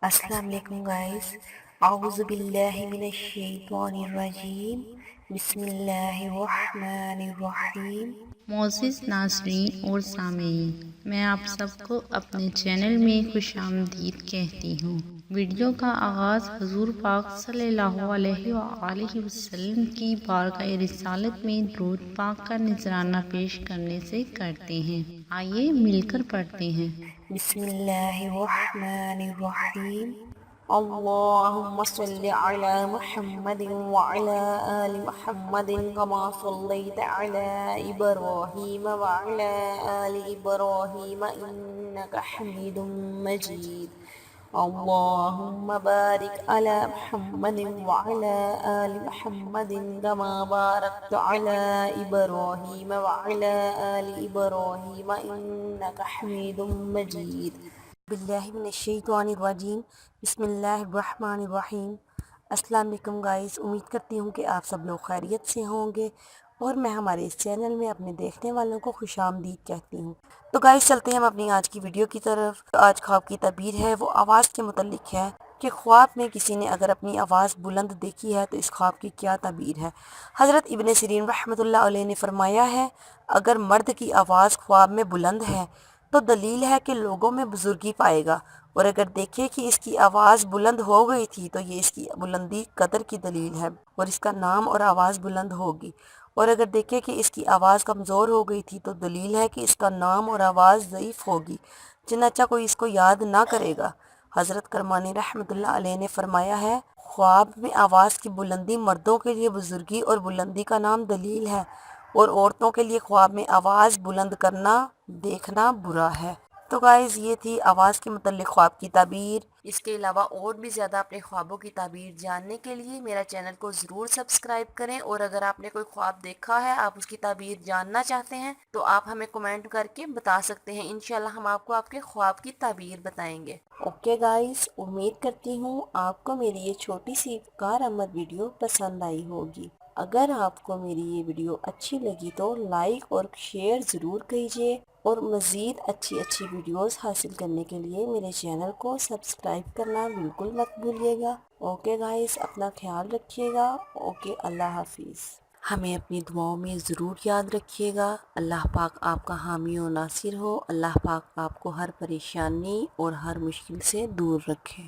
السلام علیکم گائز، اعوذ باللہ من الشیطان الرجیم، بسم اللہ الرحمن الرحیم۔ معزز ناظرین اور سامعین، میں آپ سب کو اپنے چینل میں خوش آمدید کہتی ہوں۔ ویڈیو کا آغاز حضور پاک صلی اللہ علیہ وآلہ وسلم کی بارگاہ رسالت میں درود پاک کا نذرانہ پیش کرنے سے کرتے ہیں۔ آئیے مل کر پڑھتے ہیں۔ بسم اللہ الرحمن الرحیم۔ اللہم صلی علی محمد وعلی آل محمد کما صلیت علی ابراہیم وعلی آل ابراہیم انکا حمید مجید۔ اللہم بارک علی محمد وعلی آل محمد کما بارکت علی ابراہیم وعلی آل ابراہیم انکا حمید مجید۔ باللہ من الشیطان الرجیم، بسم اللہ الرحمن الرحیم۔ السلام علیکم گائز، امید کرتی ہوں کہ آپ سب لوگ خیریت سے ہوں گے اور میں ہمارے اس چینل میں اپنے دیکھنے والوں کو خوش آمدید کہتی ہوں۔ تو گائز چلتے ہیں ہم اپنی آج کی ویڈیو کی طرف۔ آج خواب کی تعبیر ہے وہ آواز کے متعلق ہے کہ خواب میں کسی نے اگر اپنی آواز بلند دیکھی ہے تو اس خواب کی کیا تعبیر ہے۔ حضرت ابن سیرین رحمۃ اللہ علیہ نے فرمایا ہے، اگر مرد کی آواز خواب میں بلند ہے تو دلیل ہے کہ لوگوں میں بزرگی پائے گا، اور اگر دیکھے کہ اس کی آواز بلند ہو گئی تھی تو یہ اس کی بلندی قدر کی دلیل ہے اور اس کا نام اور آواز بلند ہوگی، اور اگر دیکھے کہ اس کی آواز کمزور ہو گئی تھی تو دلیل ہے کہ اس کا نام اور آواز ضعیف ہوگی، چنانچہ کوئی اس کو یاد نہ کرے گا۔ حضرت کرمانی رحمۃ اللہ علیہ نے فرمایا ہے، خواب میں آواز کی بلندی مردوں کے لیے بزرگی اور بلندی کا نام دلیل ہے، اور عورتوں کے لیے خواب میں آواز بلند کرنا دیکھنا برا ہے۔ تو گائز یہ تھی آواز کے متعلق خواب کی تعبیر۔ اس کے علاوہ اور بھی زیادہ اپنے خوابوں کی تعبیر جاننے کے لیے میرا چینل کو ضرور سبسکرائب کریں، اور اگر آپ نے کوئی خواب دیکھا ہے، آپ اس کی تعبیر جاننا چاہتے ہیں تو آپ ہمیں کمنٹ کر کے بتا سکتے ہیں، انشاءاللہ ہم آپ کو آپ کے خواب کی تعبیر بتائیں گے۔ اوکے گائز، امید کرتی ہوں آپ کو میری یہ چھوٹی سی کارآمد ویڈیو پسند آئی ہوگی۔ اگر آپ کو میری یہ ویڈیو اچھی لگی تو لائک اور شیئر ضرور کیجیے، اور مزید اچھی ویڈیوز حاصل کرنے کے لیے میرے چینل کو سبسکرائب کرنا بالکل مت بھولیے گا۔ اوکے گائز، اپنا خیال رکھیے گا۔ اوکے، اللہ حافظ۔ ہمیں اپنی دعاؤں میں ضرور یاد رکھیے گا۔ اللہ پاک آپ کا حامی و ناصر ہو۔ اللہ پاک آپ کو ہر پریشانی اور ہر مشکل سے دور رکھے۔